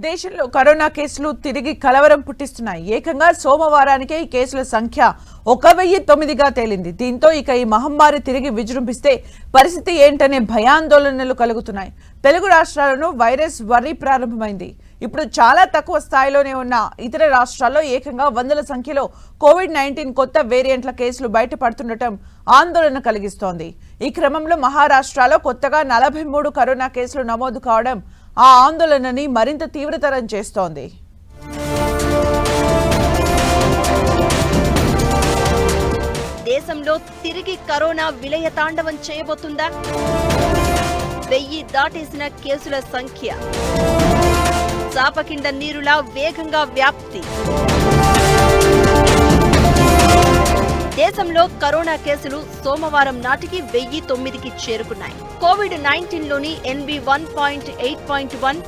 దేశంలో కరోనా కేసులు తిరిగి కలవరం పుట్టిస్తున్నాయి. ఏకంగా సోమవారానికే ఈ కేసుల సంఖ్య 1009గా తేలింది. దీంతో ఇక ఈ మహమ్మారి తిరిగి విజృంభిస్తే పరిస్థితి ఏంటనే భయాందోళనలు కలుగుతున్నాయి. తెలుగు రాష్ట్రాలను వైరస్ వర్రీ ప్రారంభమైంది. ఇప్పుడు చాలా తక్కువ స్థాయిలోనే ఉన్న ఇతర రాష్ట్రాల్లో ఏకంగా వందల సంఖ్యలో కోవిడ్-19 కొత్త వేరియంట్ల కేసులు బయటపడుతుండటం ఆందోళన కలిగిస్తోంది. ఈ క్రమంలో మహారాష్ట్రలో కొత్తగా 43 కరోనా కేసులు నమోదు కావడం ఆ ఆందోళనని మరింత తీవ్రతరం చేస్తోంది. దేశంలో తిరిగి కరోనా విలయ తాండవం చేయబోతుందా? 1000 దాటేసిన కేసుల సంఖ్య చాపకింద నీరులా వేగంగా వ్యాప్తి. దేశంలో కరోనా కేసులు సోమవారం నాటికి 1009కి చేరుకున్నాయి. కోవిడ్-19లోని NB1.8.1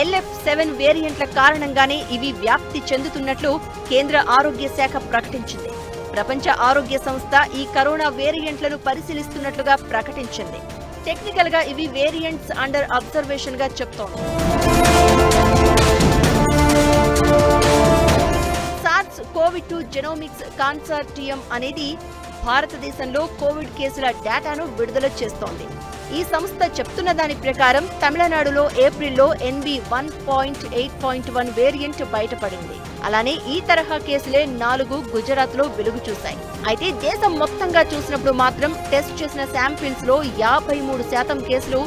LF7 వేరియంట్ల కారణంగానే ఇవి వ్యాప్తి చెందుతున్నట్లు కేంద్ర ఆరోగ్య శాఖ ప్రకటించింది. ప్రపంచ ఆరోగ్య సంస్థ ఈ కరోనా వేరియంట్లను పరిశీలిస్తున్నట్లుగా ప్రకటించింది. టెక్నికల్ గా ఇవి వేరియంట్స్ అండర్ అబ్జర్వేషన్ గా చెప్తోంది. SARS-CoV-2 జెనోమిక్స్ కన్సార్టియం అనేది భారతదేశంలో కోవిడ్ కేసుల డేటాను విడుదల చేస్తోంది. ఈ సంస్థ చెప్తున్న దాని ప్రకారం తమిళనాడులో ఏప్రిల్లో NB1.8.1 వేరియంట్ బయటపడింది. అలానే ఈ తరహా కేసులే 4 గుజరాత్ లో వెలుగు చూశాయి. అయితే దేశం మొత్తంగా చూసినప్పుడు మాత్రం టెస్ట్ చేసిన శాంపిల్స్ లో 53% కేసులు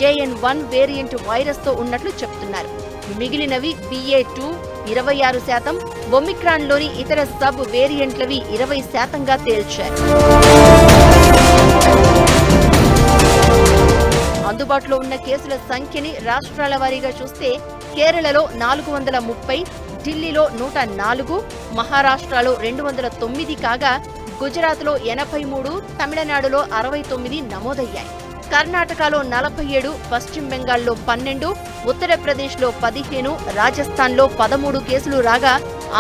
JN1 వేరియంట్ వైరస్ తో ఉన్నట్లు చెప్తున్నారు. మిగిలినవి BA2 26%, ఒమిక్రాన్ లోని ఇతర సబ్ వేరియంట్లవి 20%గా తేల్చారు. అందుబాటులో ఉన్న కేసుల సంఖ్యని రాష్ట్రాల వారీగా చూస్తే కేరళలో 430, ఢిల్లీలో 104, మహారాష్ట్రలో 209 కాగా గుజరాత్లో 83, తమిళనాడులో 69 నమోదయ్యాయి. కర్ణాటకలో 47, పశ్చిమ బెంగాల్లో 12, ఉత్తరప్రదేశ్లో 15, రాజస్థాన్లో 13 కేసులు రాగా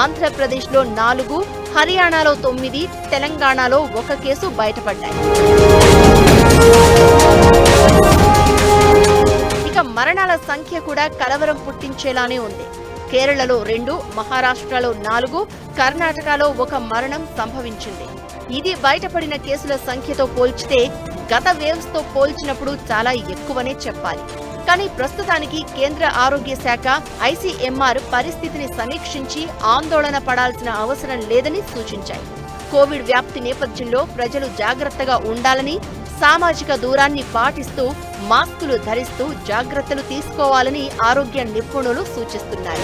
ఆంధ్రప్రదేశ్లో 4, హర్యానాలో 9, తెలంగాణలో 1 కేసు బయటపడ్డాయి. ఇక మరణాల సంఖ్య కూడా కలవరం పుట్టించేలానే ఉంది. కేరళలో 2, మహారాష్ట్రలో 4, కర్ణాటకలో 1 మరణం సంభవించింది. ఇది బయటపడిన కేసుల సంఖ్యతో పోల్చితే గత వేవ్స్ తో పోల్చినప్పుడు చాలా ఎక్కువనే చెప్పాలి. కానీ ప్రస్తుతానికి కేంద్ర ఆరోగ్య శాఖ ICMR పరిస్థితిని సమీక్షించి ఆందోళన పడాల్సిన అవసరం లేదని సూచించాయి. కోవిడ్ వ్యాప్తి నేపథ్యంలో ప్రజలు జాగ్రత్తగా ఉండాలని, సామాజిక దూరాన్ని పాటిస్తూ మాస్కులు ధరిస్తూ జాగ్రత్తలు తీసుకోవాలని ఆరోగ్య నిపుణులు సూచిస్తున్నారు.